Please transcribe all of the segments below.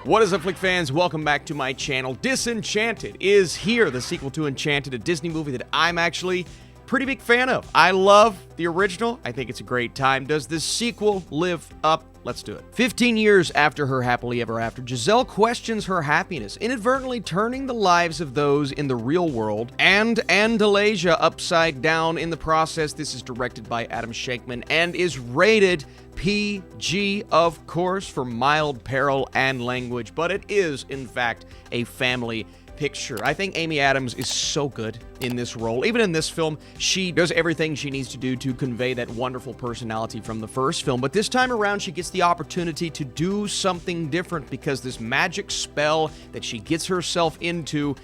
What is up, Flick fans? Welcome back to my channel. Disenchanted is here, the sequel to Enchanted, a Disney movie that I'm actually pretty big fan of. I love the original. I think it's a great time. Does this sequel live up? Let's do it. 15 years after her happily ever after, Giselle questions her happiness, inadvertently turning the lives of those in the real world and Andalasia upside down in the process. This is directed by Adam Shankman and is rated PG, of course, for mild peril and language, but it is, in fact, a family picture. I think Amy Adams is so good in this role. Even in this film, she does everything she needs to do to convey that wonderful personality from the first film, but this time around she gets the opportunity to do something different because this magic spell that she gets herself into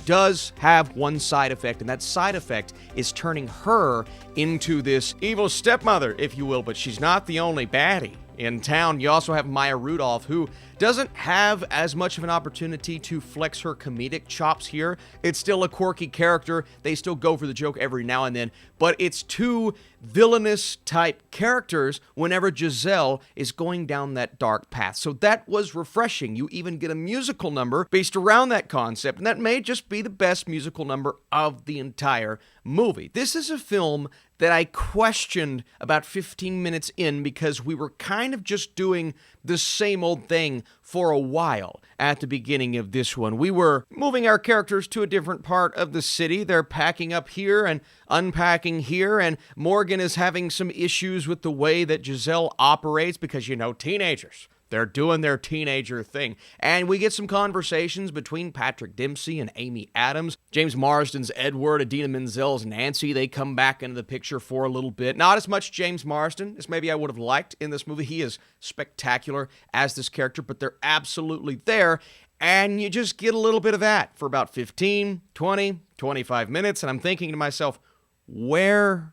does have one side effect, and that side effect is turning her into this evil stepmother, if you will, but she's not the only baddie in town. You also have Maya Rudolph, who doesn't have as much of an opportunity to flex her comedic chops here. It's still a quirky character. They still go for the joke every now and then, but it's two villainous type characters whenever Giselle is going down that dark path. So that was refreshing. You even get a musical number based around that concept, and that may just be the best musical number of the entire movie. This is a film that I questioned about 15 minutes in because we were kind of just doing the same old thing for a while at the beginning of this one. We were moving our characters to a different part of the city. They're packing up here and unpacking here, and Morgan is having some issues with the way that Giselle operates because, you know, teenagers. They're doing their teenager thing. And we get some conversations between Patrick Dempsey and Amy Adams. James Marsden's Edward, Idina Menzel's Nancy, they come back into the picture for a little bit. Not as much James Marsden as maybe I would have liked in this movie. He is spectacular as this character, but they're absolutely there. And you just get a little bit of that for about 15, 20, 25 minutes. And I'm thinking to myself, where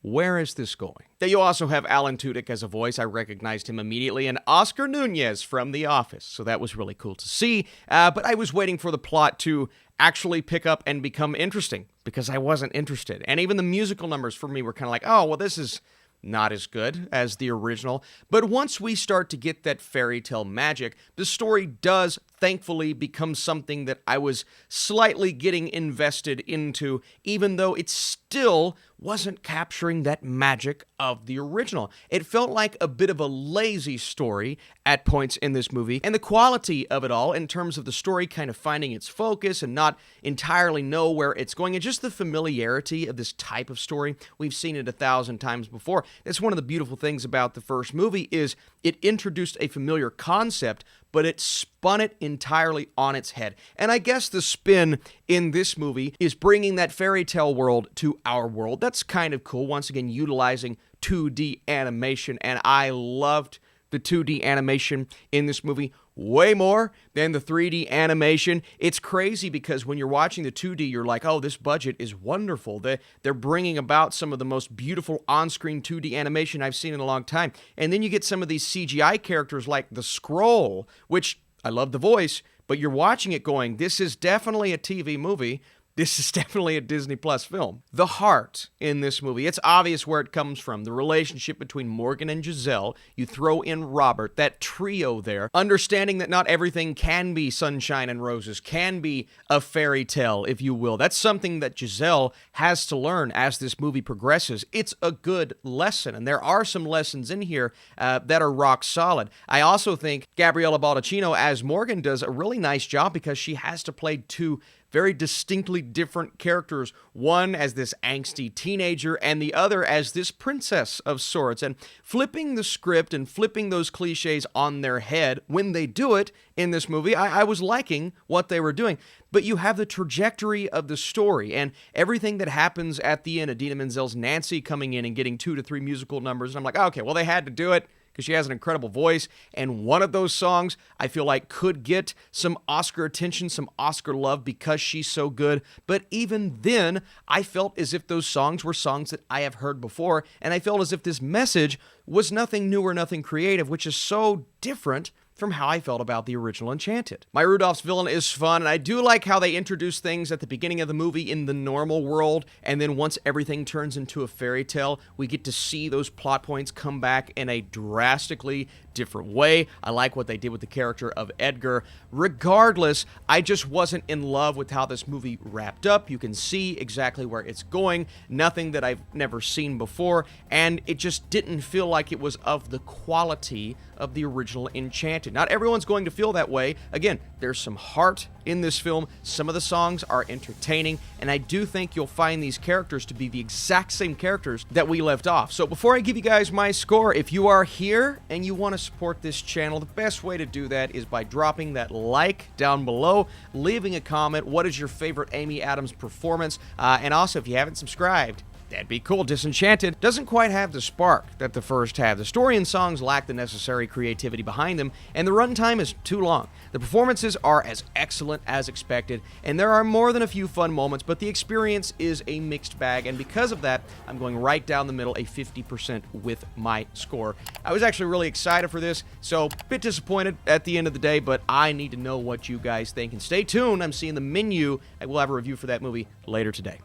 is this going? Now, you also have Alan Tudyk as a voice. I recognized him immediately, and Oscar Nunez from The Office, so that was really cool to see. But I was waiting for the plot to actually pick up and become interesting, because I wasn't interested. And even the musical numbers for me were kind of like, oh, well, this is not as good as the original. But once we start to get that fairy tale magic, the story does thankfully become something that I was slightly getting invested into, even though it still wasn't capturing that magic of the original. It felt like a bit of a lazy story at points in this movie, and the quality of it all in terms of the story kind of finding its focus and not entirely know where it's going, and just the familiarity of this type of story. We've seen it 1,000 times before. That's one of the beautiful things about the first movie is it introduced a familiar concept, but it spun it entirely on its head. And I guess the spin in this movie is bringing that fairy tale world to our world. That's kind of cool. Once again, utilizing 2D animation, and I loved the 2D animation in this movie way more than the 3D animation. It's crazy because when you're watching the 2D, you're like, oh, this budget is wonderful. They're bringing about some of the most beautiful on-screen 2D animation I've seen in a long time. And then you get some of these CGI characters like the Scroll, which I love the voice, but you're watching it going, this is definitely a TV movie. This is definitely a Disney Plus film. The heart in this movie, it's obvious where it comes from. The relationship between Morgan and Giselle. You throw in Robert, that trio there. Understanding that not everything can be sunshine and roses, can be a fairy tale, if you will. That's something that Giselle has to learn as this movie progresses. It's a good lesson, and there are some lessons in here that are rock solid. I also think Gabriella Baldacchino as Morgan does a really nice job because she has to play two very distinctly different characters, one as this angsty teenager and the other as this princess of sorts, and flipping the script and flipping those cliches on their head when they do it in this movie. I was liking what they were doing, but you have the trajectory of the story and everything that happens at the end. Idina Menzel's Nancy coming in and getting 2 to 3 musical numbers, and I'm like, okay, well, they had to do it because she has an incredible voice, and one of those songs I feel like could get some Oscar attention, some Oscar love because she's so good, but even then, I felt as if those songs were songs that I have heard before, and I felt as if this message was nothing new or nothing creative, which is so different from how I felt about the original Enchanted. Maya Rudolph's villain is fun, and I do like how they introduce things at the beginning of the movie in the normal world, and then once everything turns into a fairy tale, we get to see those plot points come back in a drastically different way. I like what they did with the character of Edgar. Regardless, I just wasn't in love with how this movie wrapped up. You can see exactly where it's going, nothing that I've never seen before, and it just didn't feel like it was of the quality of the original Enchanted. Not everyone's going to feel that way. Again, there's some heart in this film. Some of the songs are entertaining, and I do think you'll find these characters to be the exact same characters that we left off. So before I give you guys my score, if you are here and you want to support this channel, the best way to do that is by dropping that like down below, leaving a comment. What is your favorite Amy Adams performance? And also, if you haven't subscribed, that'd be cool. Disenchanted doesn't quite have the spark that the first have. The story and songs lack the necessary creativity behind them, and the runtime is too long. The performances are as excellent as expected, and there are more than a few fun moments, but the experience is a mixed bag, and because of that, I'm going right down the middle, a 50% with my score. I was actually really excited for this, so a bit disappointed at the end of the day, but I need to know what you guys think, and stay tuned. I'm seeing the menu, and we'll have a review for that movie later today.